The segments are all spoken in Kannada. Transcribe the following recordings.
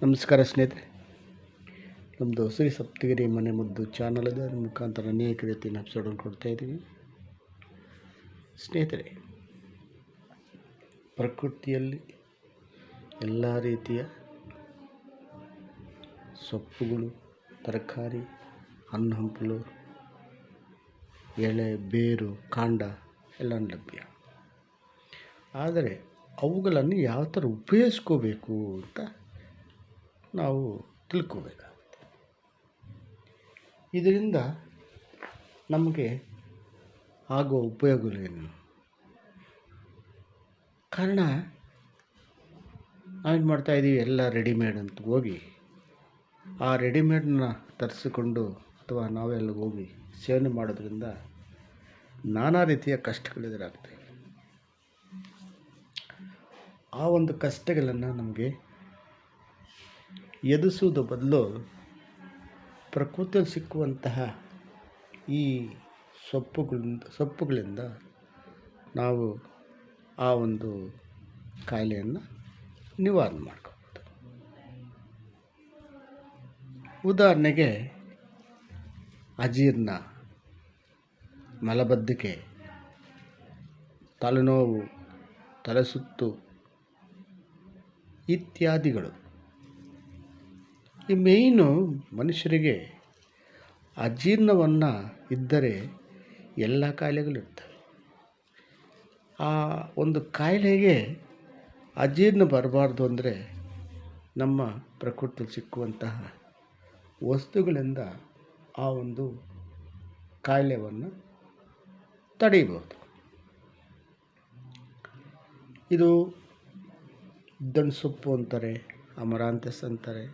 ನಮಸ್ಕಾರ ಸ್ನೇಹಿತರೆ, ನಮ್ಮದು ಶ್ರೀ ಸಪ್ತಗಿರಿ ಮನೆ ಮದ್ದು ಚಾನಲ್ ಇದೆ. ಅದರ ಮುಖಾಂತರ ಅನೇಕ ರೀತಿಯ ಎಪಿಸೋಡನ್ನು ಕೊಡ್ತಾಯಿದ್ದೀವಿ. ಸ್ನೇಹಿತರೆ, ಪ್ರಕೃತಿಯಲ್ಲಿ ಎಲ್ಲ ರೀತಿಯ ಸೊಪ್ಪುಗಳು, ತರಕಾರಿ, ಹಣ್ಣು ಹಂಪಲು, ಎಲೆ, ಬೇರು, ಕಾಂಡ ಎಲ್ಲ ಲಭ್ಯ. ಆದರೆ ಅವುಗಳನ್ನು ಯಾವ ಥರ ಉಪಯೋಗಿಸ್ಕೋಬೇಕು ಅಂತ ನಾವು ತಿಳ್ಕೋಬೇಕಾಗುತ್ತೆ. ಇದರಿಂದ ನಮಗೆ ಆಗುವ ಉಪಯೋಗಗಳೇನು? ಕಾರಣ ನಾವೇನು ಮಾಡ್ತಾಯಿದ್ದೀವಿ, ಎಲ್ಲ ರೆಡಿಮೇಡ್ ಅಂತ ಹೋಗಿ ಆ ರೆಡಿಮೇಡನ್ನ ತರಿಸಿಕೊಂಡು ಅಥವಾ ನಾವೆಲ್ಲ ಹೋಗಿ ಸೇವನೆ ಮಾಡೋದ್ರಿಂದ ನಾನಾ ರೀತಿಯ ಕಷ್ಟಗಳೆದುರಾಗ್ತವೆ. ಆ ಒಂದು ಕಷ್ಟಗಳನ್ನು ನಮಗೆ ಎದುರಿಸುವುದ ಬದಲು ಪ್ರಕೃತಿಯಲ್ಲಿ ಸಿಕ್ಕುವಂತಹ ಈ ಸೊಪ್ಪುಗಳಿಂದ ನಾವು ಆ ಒಂದು ಕಾಯಿಲೆಯನ್ನು ನಿವಾರಣೆ ಮಾಡ್ಕೋಬೋದು. ಉದಾಹರಣೆಗೆ ಅಜೀರ್ಣ, ಮಲಬದ್ಧತೆ, ತಲೆನೋವು, ತಲೆಸುತ್ತು ಇತ್ಯಾದಿಗಳು. ಈ ಮೇಯ್ನು ಮನುಷ್ಯರಿಗೆ ಅಜೀರ್ಣವನ್ನು ಇದ್ದರೆ ಎಲ್ಲ ಕಾಯಿಲೆಗಳಿರ್ತವೆ. ಆ ಒಂದು ಕಾಯಿಲೆಗೆ ಅಜೀರ್ಣ ಬರಬಾರ್ದು ಅಂದರೆ ನಮ್ಮ ಪ್ರಕೃತಿಯಲ್ಲಿ ಸಿಕ್ಕುವಂತಹ ವಸ್ತುಗಳಿಂದ ಆ ಒಂದು ಕಾಯಿಲೆಯನ್ನು ತಡೆಯಬಹುದು. ಇದು ದಂಟು ಸೊಪ್ಪು ಅಂತಾರೆ, ಅಮರಾಂತಸ್ ಅಂತಾರೆ.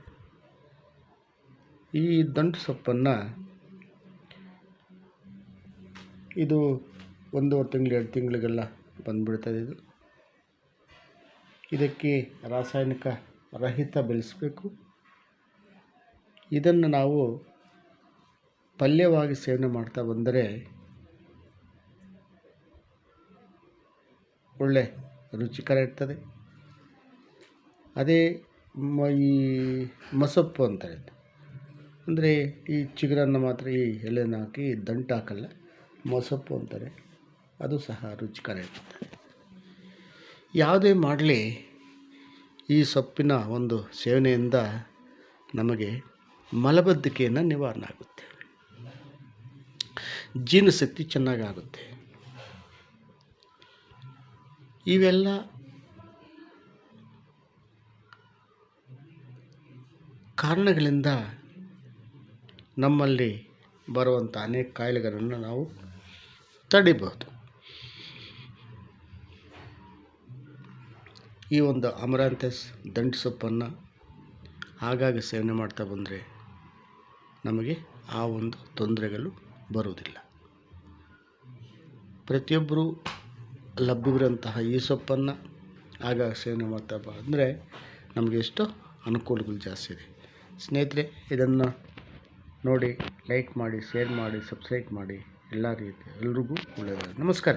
ಈ ದಂಟು ಸೊಪ್ಪನ್ನು ಇದು 1.5 ತಿಂಗಳು 2 ತಿಂಗಳಿಗೆಲ್ಲ ಬಂದುಬಿಡ್ತದೆ. ಇದಕ್ಕೆ ರಾಸಾಯನಿಕ ರಹಿತ ಬೆಳೆಸಬೇಕು. ಇದನ್ನು ನಾವು ಪಲ್ಯವಾಗಿ ಸೇವನೆ ಮಾಡ್ತಾ ಬಂದರೆ ಒಳ್ಳೆ ರುಚಿಕರ ಇರ್ತದೆ. ಅದೇ ಈ ಮಸೊಪ್ಪು ಅಂತಾರೆ, ಅಂದರೆ ಈ ಚಿಗುರನ್ನು ಮಾತ್ರ ಈ ಎಲೆನ ಹಾಕಿ ದಂಟು ಹಾಕಲ್ಲ, ಮಸೊಪ್ಪು ಅಂತಾರೆ. ಅದು ಸಹ ರುಚಿಕರ ಇರ್ತದೆ. ಯಾವುದೇ ಮಾಡಲಿ ಈ ಸೊಪ್ಪಿನ ಒಂದು ಸೇವನೆಯಿಂದ ನಮಗೆ ಮಲಬದ್ಧತೆಯನ್ನು ನಿವಾರಣೆ ಆಗುತ್ತೆ, ಜೀರ್ಣಶಕ್ತಿ ಚೆನ್ನಾಗಾಗುತ್ತೆ. ಇವೆಲ್ಲ ಕಾರಣಗಳಿಂದ ನಮ್ಮಲ್ಲಿ ಬರುವಂಥ ಅನೇಕ ಕಾಯಿಲೆಗಳನ್ನು ನಾವು ತಡಿಬಹುದು. ಈ ಒಂದು ಅಮರಾಂತಸ್ ದಂಟು ಸೊಪ್ಪನ್ನು ಆಗಾಗ ಸೇವನೆ ಮಾಡ್ತಾ ಬಂದರೆ ನಮಗೆ ಆ ಒಂದು ತೊಂದರೆಗಳು ಬರುವುದಿಲ್ಲ. ಪ್ರತಿಯೊಬ್ಬರೂ ಲಭ್ಯವಿರುವಂತಹ ಈ ಸೊಪ್ಪನ್ನು ಆಗಾಗ ಸೇವನೆ ಮಾಡ್ತಾ ಬಂದರೆ ನಮಗೆ ಎಷ್ಟೋ ಅನುಕೂಲಗಳು ಜಾಸ್ತಿ ಇದೆ. ಸ್ನೇಹಿತರೆ, ಇದನ್ನು ನೋಡಿ ಲೈಕ್ ಮಾಡಿ, ಶೇರ್ ಮಾಡಿ, ಸಬ್ಸ್ಕ್ರೈಬ್ ಮಾಡಿ. ಎಲ್ಲ ರೀತಿ ಎಲ್ರಿಗೂ ಒಳ್ಳೆಯದು. ನಮಸ್ಕಾರ.